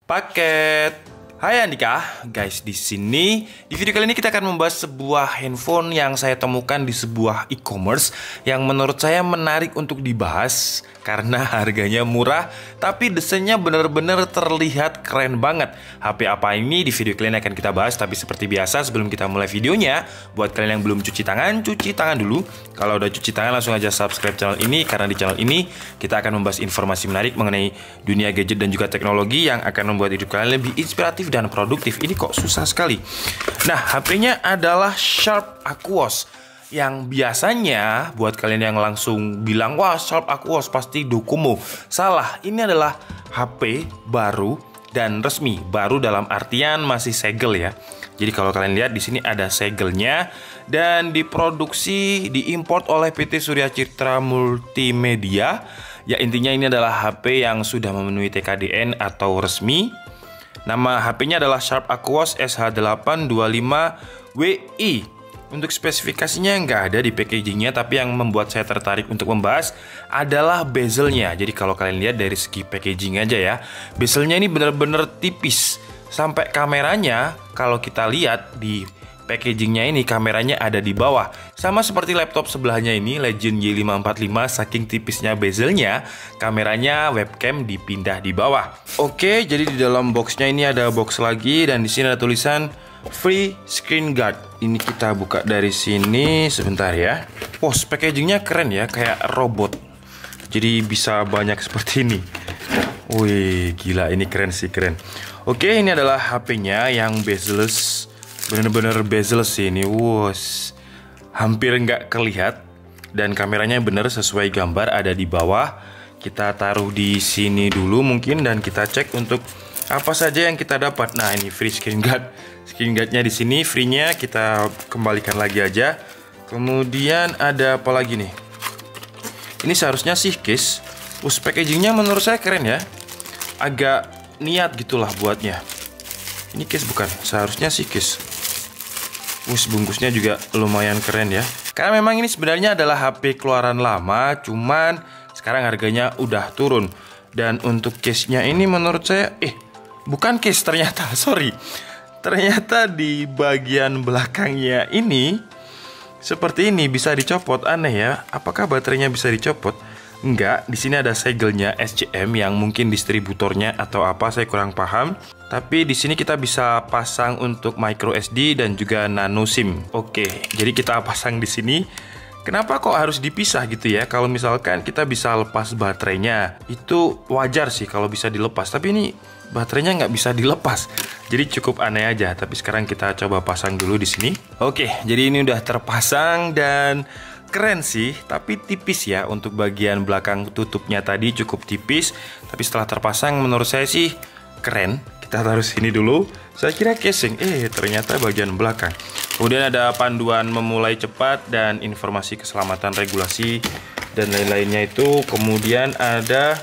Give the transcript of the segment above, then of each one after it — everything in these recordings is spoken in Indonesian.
Paket. Hai Andika, guys, di video kali ini kita akan membahas sebuah handphone yang saya temukan di sebuah e-commerce yang menurut saya menarik untuk dibahas karena harganya murah tapi desainnya benar-benar terlihat keren banget. HP apa ini di video kali ini akan kita bahas, tapi seperti biasa sebelum kita mulai videonya, buat kalian yang belum cuci tangan dulu. Kalau udah cuci tangan langsung aja subscribe channel ini, karena di channel ini kita akan membahas informasi menarik mengenai dunia gadget dan juga teknologi yang akan membuat hidup kalian lebih inspiratif dan produktif. Ini kok susah sekali. Nah, HP-nya adalah Sharp Aquos, yang biasanya buat kalian yang langsung bilang, wah Sharp Aquos pasti Docomo. Salah, ini adalah HP baru dan resmi. Baru dalam artian masih segel ya. Jadi kalau kalian lihat di sini ada segelnya dan diproduksi, diimport oleh PT Surya Citra Multimedia. Ya, intinya ini adalah HP yang sudah memenuhi TKDN atau resmi. Nama HP-nya adalah Sharp Aquos SH825WI. Untuk spesifikasinya nggak ada di packagingnya, tapi yang membuat saya tertarik untuk membahas adalah bezelnya. Jadi kalau kalian lihat dari segi packaging aja ya, bezelnya ini benar-benar tipis. Sampai kameranya, kalau kita lihat di packagingnya ini, kameranya ada di bawah. Sama seperti laptop sebelahnya ini, Legend Y545, saking tipisnya bezelnya, kameranya webcam dipindah di bawah. Oke, jadi di dalam boxnya ini ada box lagi, dan di sini ada tulisan Free Screen Guard. Ini kita buka dari sini sebentar ya. Wow, packagingnya keren ya, kayak robot. Jadi bisa banyak seperti ini. Wih, gila, ini keren sih, keren. Oke, ini adalah HP-nya yang bezel-less. Bener-bener bezel sih ini, wos, hampir nggak kelihat, dan kameranya bener sesuai gambar ada di bawah. Kita taruh di sini dulu mungkin, dan kita cek untuk apa saja yang kita dapat. Nah, ini free screen guard, di sini free-nya, kita kembalikan lagi aja. Kemudian ada apa lagi nih? Ini seharusnya sih case. Packagingnya menurut saya keren ya, agak niat gitulah buatnya. Ini case bukan? Seharusnya sih case. Bungkusnya juga lumayan keren ya. Karena memang ini sebenarnya adalah HP keluaran lama, cuman sekarang harganya udah turun. Dan untuk case-nya ini menurut saya, bukan case ternyata, sorry. Ternyata di bagian belakangnya ini seperti ini, bisa dicopot. Aneh ya, apakah baterainya bisa dicopot? Enggak, di sini ada segelnya SCM yang mungkin distributornya atau apa, saya kurang paham. Tapi di sini kita bisa pasang untuk micro SD dan juga nano SIM. Oke, jadi kita pasang di sini. Kenapa kok harus dipisah gitu ya? Kalau misalkan kita bisa lepas baterainya, itu wajar sih kalau bisa dilepas. Tapi ini baterainya nggak bisa dilepas. Jadi cukup aneh aja. Tapi sekarang kita coba pasang dulu di sini. Oke, jadi ini udah terpasang dan keren sih, tapi tipis ya. Untuk bagian belakang tutupnya tadi cukup tipis, tapi setelah terpasang menurut saya sih keren. Kita taruh sini dulu. Saya kira casing, ternyata bagian belakang. Kemudian ada panduan memulai cepat dan informasi keselamatan, regulasi dan lain-lainnya itu. Kemudian ada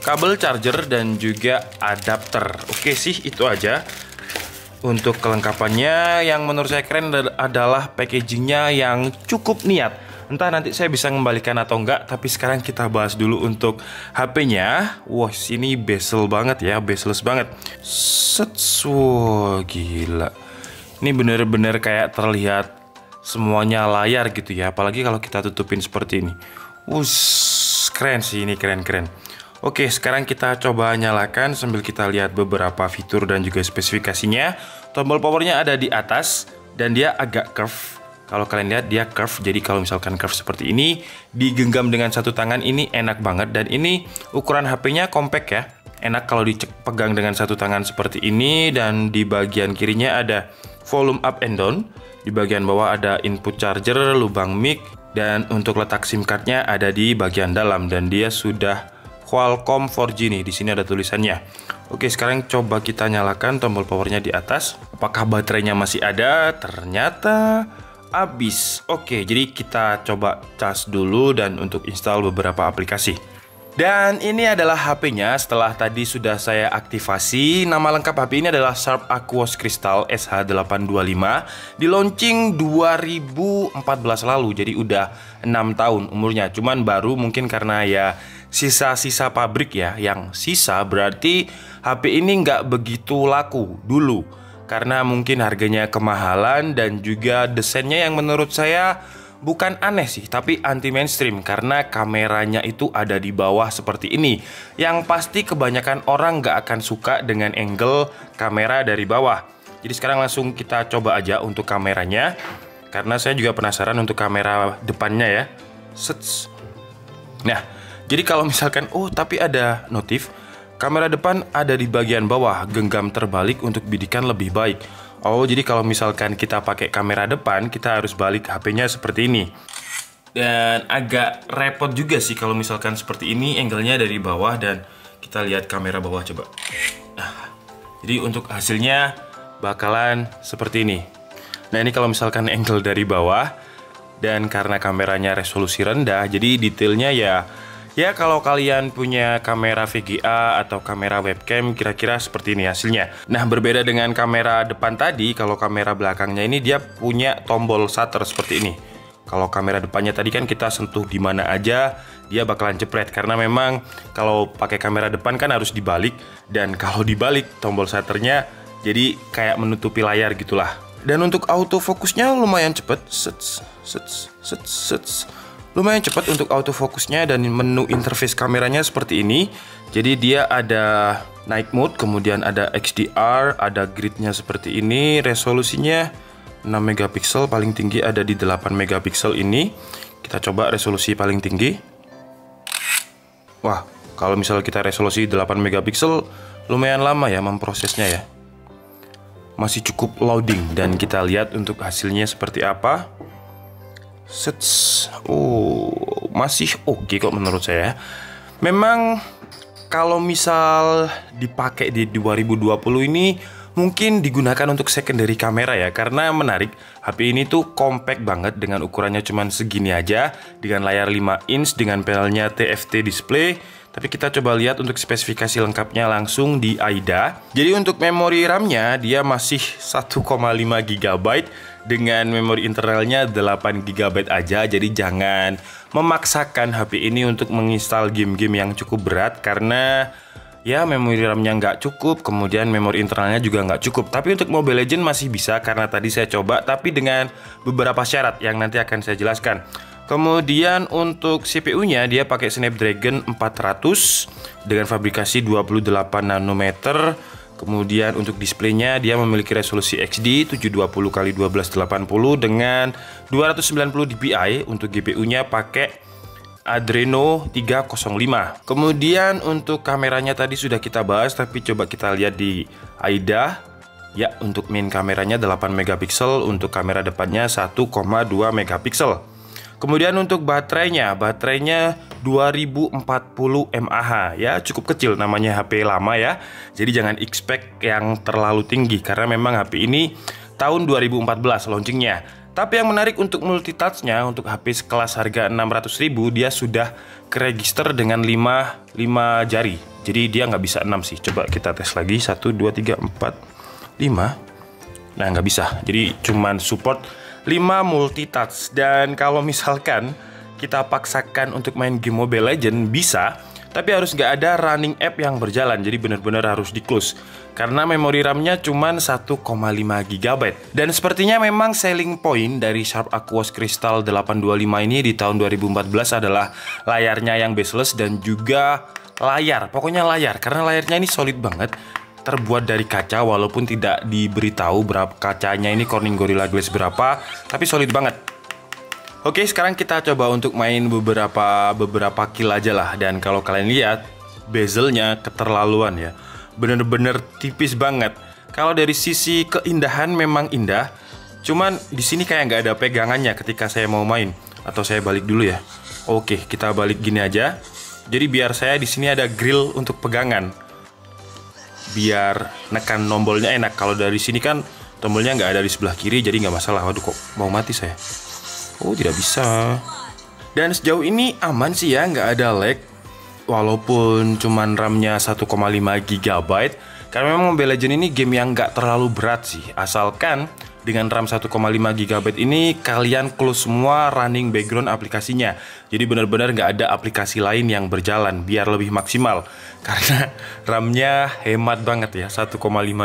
kabel charger dan juga adapter. Oke sih, itu aja. Untuk kelengkapannya, yang menurut saya keren adalah packagingnya yang cukup niat. Entah nanti saya bisa mengembalikan atau enggak, tapi sekarang kita bahas dulu untuk HP-nya. Wah, sini bezel banget ya, bezel-less banget. Gila. Ini bener-bener kayak terlihat semuanya layar gitu ya, apalagi kalau kita tutupin seperti ini. Keren sih ini, keren-keren. Oke, sekarang kita coba nyalakan sambil kita lihat beberapa fitur dan juga spesifikasinya. Tombol powernya ada di atas dan dia agak curve. Kalau kalian lihat dia curve, jadi kalau misalkan curve seperti ini, digenggam dengan satu tangan ini enak banget. Dan ini ukuran HP-nya compact ya. Enak kalau dipegang dengan satu tangan seperti ini. Dan di bagian kirinya ada volume up and down. Di bagian bawah ada input charger, lubang mic. Dan untuk letak SIM card-nya ada di bagian dalam. Dan dia sudah Qualcomm 4G nih, di sini ada tulisannya. Oke, sekarang coba kita nyalakan tombol powernya di atas. Apakah baterainya masih ada? Ternyata habis. Oke, jadi kita coba cas dulu dan untuk install beberapa aplikasi. Dan ini adalah HP-nya setelah tadi sudah saya aktifasi. Nama lengkap HP ini adalah Sharp Aquos Crystal SH825. Di launching 2014 lalu, jadi udah 6 tahun umurnya. Cuman baru mungkin karena ya sisa-sisa pabrik ya. Yang sisa berarti HP ini nggak begitu laku dulu karena mungkin harganya kemahalan dan juga desainnya yang menurut saya bukan aneh sih, tapi anti mainstream karena kameranya itu ada di bawah seperti ini. Yang pasti kebanyakan orang nggak akan suka dengan angle kamera dari bawah. Jadi sekarang langsung kita coba aja untuk kameranya, karena saya juga penasaran untuk kamera depannya ya. Sets. Nah, jadi kalau misalkan, oh tapi ada notif, kamera depan ada di bagian bawah, genggam terbalik untuk bidikan lebih baik. Oh, jadi kalau misalkan kita pakai kamera depan, kita harus balik HP-nya seperti ini. Dan agak repot juga sih kalau misalkan seperti ini, angle-nya dari bawah dan kita lihat kamera bawah coba. Nah, jadi untuk hasilnya bakalan seperti ini. Nah, ini kalau misalkan angle dari bawah, dan karena kameranya resolusi rendah, jadi detailnya ya kalau kalian punya kamera VGA atau kamera webcam kira-kira seperti ini hasilnya. Nah, berbeda dengan kamera depan tadi, kalau kamera belakangnya ini dia punya tombol shutter seperti ini. Kalau kamera depannya tadi kan kita sentuh di mana aja dia bakalan jepret, karena memang kalau pakai kamera depan kan harus dibalik, dan kalau dibalik tombol shutternya jadi kayak menutupi layar gitulah. Dan untuk autofokusnya lumayan cepet, lumayan cepat untuk autofokusnya, dan menu interface kameranya seperti ini. Jadi dia ada night mode, kemudian ada XDR, ada gridnya seperti ini, resolusinya 6 megapiksel, paling tinggi ada di 8 megapiksel ini. Kita coba resolusi paling tinggi. Wah, kalau misalnya kita resolusi 8 megapiksel lumayan lama ya memprosesnya ya. Masih cukup loading, dan kita lihat untuk hasilnya seperti apa. Oh, masih oke kok menurut saya. Memang kalau misal dipakai di 2020 ini mungkin digunakan untuk secondary kamera ya, karena menarik. HP ini tuh compact banget dengan ukurannya cuman segini aja, dengan layar 5 inch dengan panelnya TFT display. Tapi kita coba lihat untuk spesifikasi lengkapnya langsung di AIDA. Jadi untuk memori RAM-nya dia masih 1,5 GB dengan memori internalnya 8 GB aja. Jadi jangan memaksakan HP ini untuk menginstal game-game yang cukup berat, karena ya memori RAM-nya nggak cukup, kemudian memori internalnya juga nggak cukup. Tapi untuk Mobile Legends masih bisa, karena tadi saya coba, tapi dengan beberapa syarat yang nanti akan saya jelaskan. Kemudian untuk CPU-nya dia pakai Snapdragon 400 dengan fabrikasi 28 nanometer. Kemudian untuk displaynya dia memiliki resolusi XD 720x1280 dengan 290 dpi. Untuk GPU-nya pakai Adreno 305. Kemudian untuk kameranya tadi sudah kita bahas, tapi coba kita lihat di AIDA. Ya, untuk main kameranya 8 megapiksel, untuk kamera depannya 1,2 megapiksel. Kemudian untuk baterainya 2040 mAh ya, cukup kecil, namanya HP lama ya. Jadi jangan expect yang terlalu tinggi, karena memang HP ini tahun 2014 launchingnya. Tapi yang menarik untuk multitouchnya, untuk HP sekelas harga 600.000 dia sudah keregister dengan 5 jari. Jadi dia nggak bisa 6 sih. Coba kita tes lagi, 1, 2, 3, 4, 5. Nah, nggak bisa, jadi cuman support 5 multitouch. Dan kalau misalkan kita paksakan untuk main game Mobile Legends bisa, tapi harus nggak ada running app yang berjalan. Jadi benar-benar harus di close, karena memori RAM-nya cuma 1,5 GB. Dan sepertinya memang selling point dari Sharp Aquos Crystal 825 ini di tahun 2014 adalah layarnya yang bezel dan juga layar. Pokoknya layar, karena layarnya ini solid banget. Terbuat dari kaca, walaupun tidak diberitahu berapa kacanya ini, Corning Gorilla Glass berapa, tapi solid banget. Oke, sekarang kita coba untuk main beberapa kill aja lah. Dan kalau kalian lihat bezelnya keterlaluan ya, bener-bener tipis banget. Kalau dari sisi keindahan memang indah, cuman di sini kayak nggak ada pegangannya ketika saya mau main. Atau saya balik dulu ya. Oke, kita balik gini aja. Jadi biar saya di sini ada grill untuk pegangan, biar nekan tombolnya enak. Kalau dari sini kan tombolnya nggak ada di sebelah kiri, jadi nggak masalah. Waduh, kok mau mati saya. Oh, tidak bisa. Dan sejauh ini aman sih ya, nggak ada lag. Walaupun cuman RAM-nya 1,5 GB. Karena memang Mobile Legends ini game yang nggak terlalu berat sih, asalkan dengan RAM 1,5 GB ini kalian close semua running background aplikasinya. Jadi benar-benar nggak ada aplikasi lain yang berjalan biar lebih maksimal. Karena RAM-nya hemat banget ya, 1,5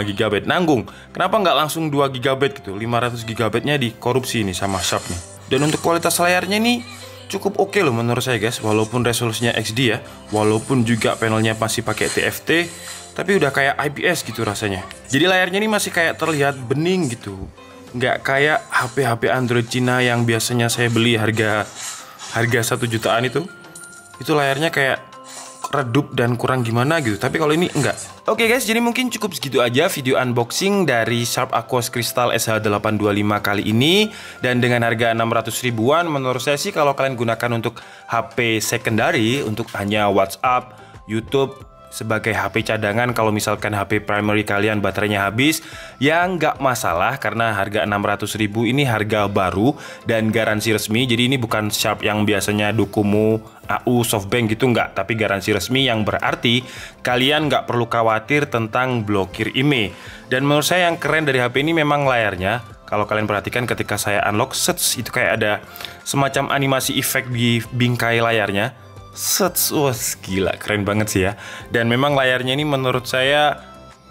GB. Nanggung. Kenapa nggak langsung 2 GB gitu? 500 GB-nya dikorupsi nih sama Sharp nih. Dan untuk kualitas layarnya nih cukup oke loh menurut saya guys. Walaupun resolusinya XD ya, walaupun juga panelnya masih pakai TFT, tapi udah kayak IPS gitu rasanya. Jadi layarnya ini masih kayak terlihat bening gitu. Nggak kayak HP-HP Android Cina yang biasanya saya beli harga 1 jutaan itu layarnya kayak redup dan kurang gimana gitu. Tapi kalau ini enggak. Oke guys, jadi mungkin cukup segitu aja video unboxing dari Sharp Aquos Crystal SH825 kali ini. Dan dengan harga 600 ribuan, menurut saya sih kalau kalian gunakan untuk HP secondary, untuk hanya WhatsApp, YouTube, sebagai HP cadangan, kalau misalkan HP primary kalian baterainya habis, ya nggak masalah karena harga 600 ribu ini harga baru dan garansi resmi. Jadi ini bukan Sharp yang biasanya Docomo, AU, Softbank gitu nggak, tapi garansi resmi yang berarti kalian nggak perlu khawatir tentang blokir IMEI. Dan menurut saya yang keren dari HP ini memang layarnya. Kalau kalian perhatikan ketika saya unlock, sets, itu kayak ada semacam animasi efek di bingkai layarnya. Sets, wah gila, keren banget sih ya. Dan memang layarnya ini menurut saya,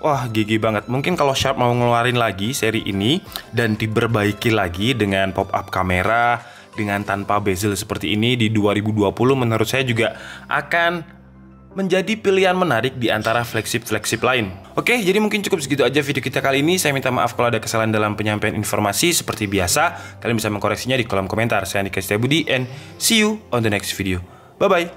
wah gigi banget. Mungkin kalau Sharp mau ngeluarin lagi seri ini dan diperbaiki lagi dengan pop-up kamera, dengan tanpa bezel seperti ini di 2020, menurut saya juga akan menjadi pilihan menarik di antara flagship-flagship lain. Oke, jadi mungkin cukup segitu aja video kita kali ini. Saya minta maaf kalau ada kesalahan dalam penyampaian informasi. Seperti biasa, kalian bisa mengkoreksinya di kolom komentar. Saya Andika Setiabudi and see you on the next video. Bye-bye.